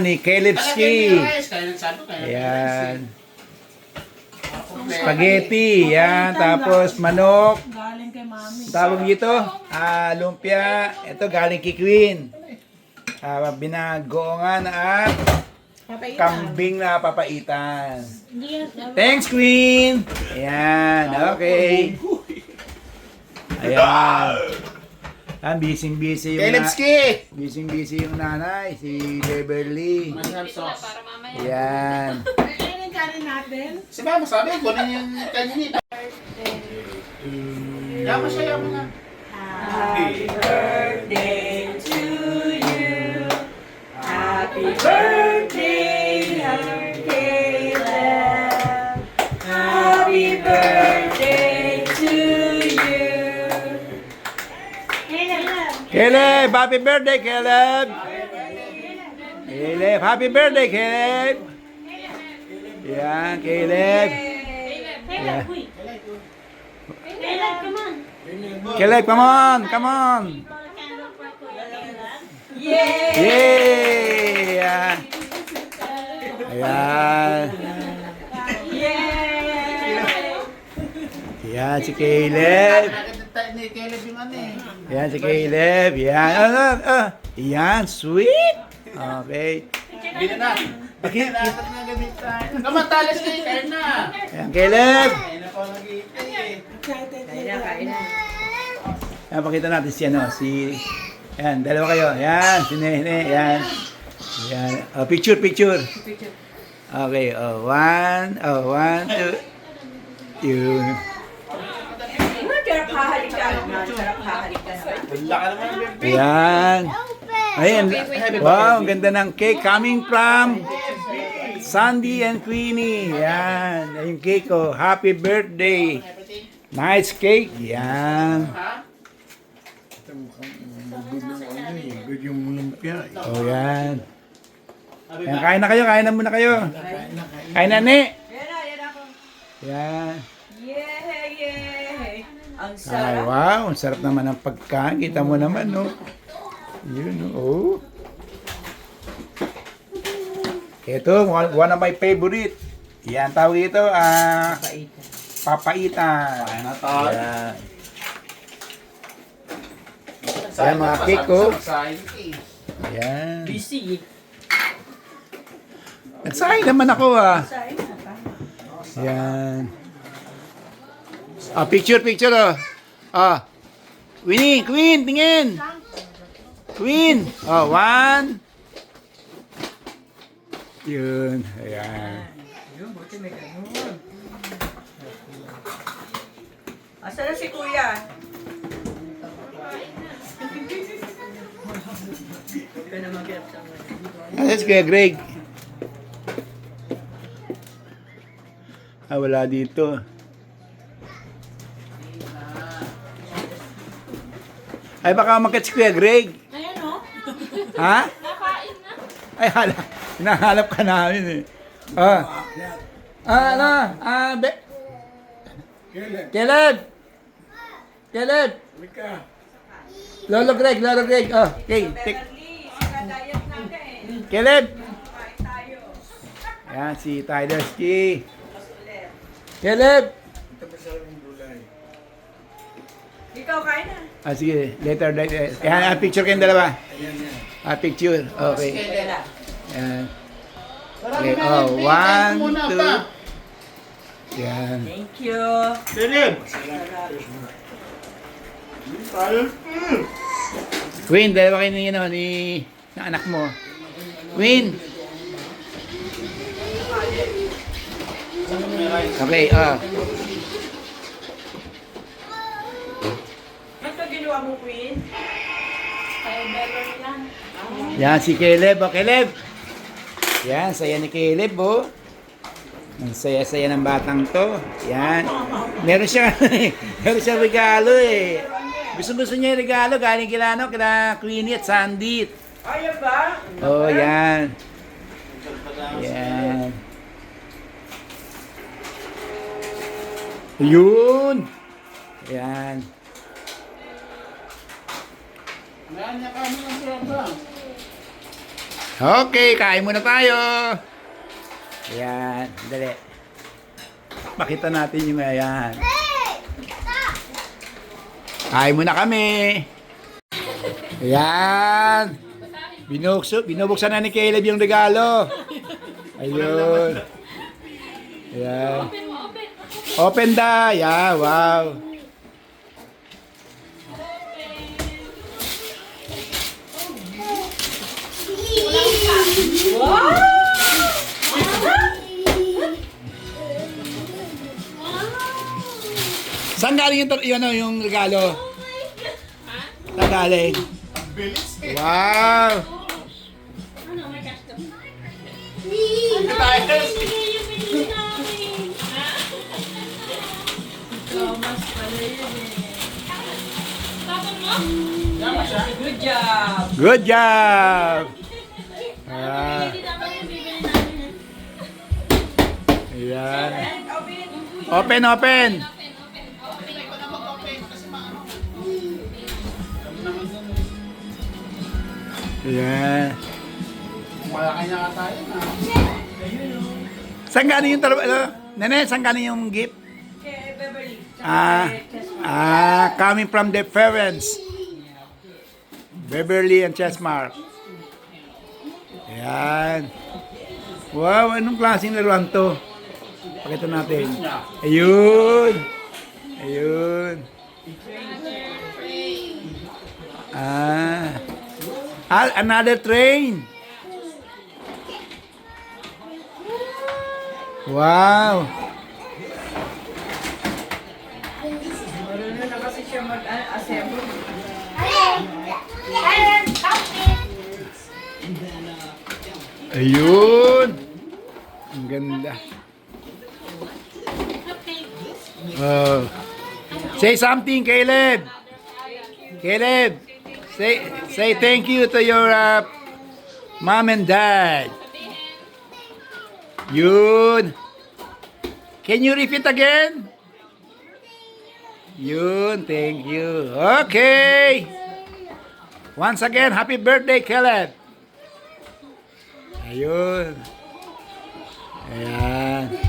ni Calebski. Ayan. Spaghetti. Yan. Tapos manok. Galing kay mami. Tawag dito. Lumpia. Ito galing kay Queen. Binagoongan at kambing na papaitan. Thanks, Queen. Ayan. Okay. Ayan. Busy-busy yung busy yung nanay, si Beverly. Yan. Ayun ang kanin natin. Si Mama sabi, kunin yung kanina. Yaman siya, yaman na. Happy birthday to you. Happy birthday, Caleb. Happy birthday to you. Caleb, happy birthday, Caleb. Caleb, happy birthday, Caleb. Yan, Caleb. Yeah. Caleb, come on, come on. Yay! Ayan. Ayan. Ayan si Caleb. Ni Caleb yung ano eh. Ayan si Caleb. Ayan. Ayan, sweet. Okay. Bili na. Bakit? Dapat na gamit tayo. Kamatalas kayo, kain na. Ayan, Caleb. Kain na po nag-iitay eh. Ayan, pakita natin si ano, ayan, dalawa kayo. Ayan, si Nene. Ayan. Ayan. Picture. Okay, one, two. Wala ka naman. Ayan. Ayan. Wow, ang ganda ng cake coming from Sandy and Queenie. Ayan. Yung cake ko. Happy birthday. Nice cake. Ayan. Good yung lumpia. Oh, yan. Ayan, kain na kayo. Kain na muna kayo. Kain na, Ne. Ayan. Yay! Ang Ay, sarap. wow. Ang sarap naman ng pagkain. Kita mo naman, no? Yun, oh. Ito, one of my favorite. Yan, tawag ito, papaitan. Ayan. Ayan, mga cake ko. Ayan. Busy. Nagsahin naman ako, Ayan. Picture, Winnie, Queen, tingin. Queen. One. Yun. Ayan. Yun, buti may ganun. Asa na si Kuya? Huwag ka na mag-get sa mga. That's Kuya Greg. Wala dito. Ay, baka makit si Kuya Greg. Ayan o. Ha? Nakain na. Ay, hinahanap ka namin eh. Caleb! Lolo Greg. Okay. Beverly, sila diet natin. Caleb! Kain tayo. Ayan, si Tyler Ski. Caleb! Ikaw kain na. Sige, later. Ayan, picture kayong dalawa. Picture. Okay. Ayan. Okay, one, two. Ayan. Thank you. Caleb! Queen, dalawa kayo ni anak mo. Queen! Okay, Ba't ka ginawa mo, Queen? Kaya Beverly lang. yan si Caleb. Caleb! Yan, saya ni Caleb, Ang saya-saya ng batang to. Yan. Meron siya regalo eh. Gusto niya yung regalo galing kila Queenie at Sandy. Ayaw ba? Oh, yan. Yan. Yun. Yan. Ayan niya kami ng program. Okay, kain muna tayo. Ayan, dali. Pakita natin yung ayan. Kain muna kami. Ayan. Binubuksan na ni Caleb yung regalo. Ayun. Ayan. Open da. Yeah, wow. Saan galing yung regalo? Saan galing? Wow! Ano, may cash to? Tayo. Yung binili namin. Thomas pala yun eh. Tapon mo? Tama siya. Good job! Good job! Ah, Hindi naman yung bibili namin. ayan. Open! Open, open! Ayan. Malaki na ka tayo na. Saan galing yung Nene, saan galing yung gift? Kay Beverly. Coming from the parents. Beverly and Chessmark. Ayan. Wow, anong klaseng laruan to? Pakita natin. Ayun. Ayun. Another train. Wow. Marunong na kasi siya mag-assemble. Ayun. Ang ganda. Oh. Say something, Caleb. Caleb. Say thank you to your mom and dad. Yun. Can you repeat again? Yun, thank you. Okay. Once again, happy birthday, Caleb. Ayun. Ayan.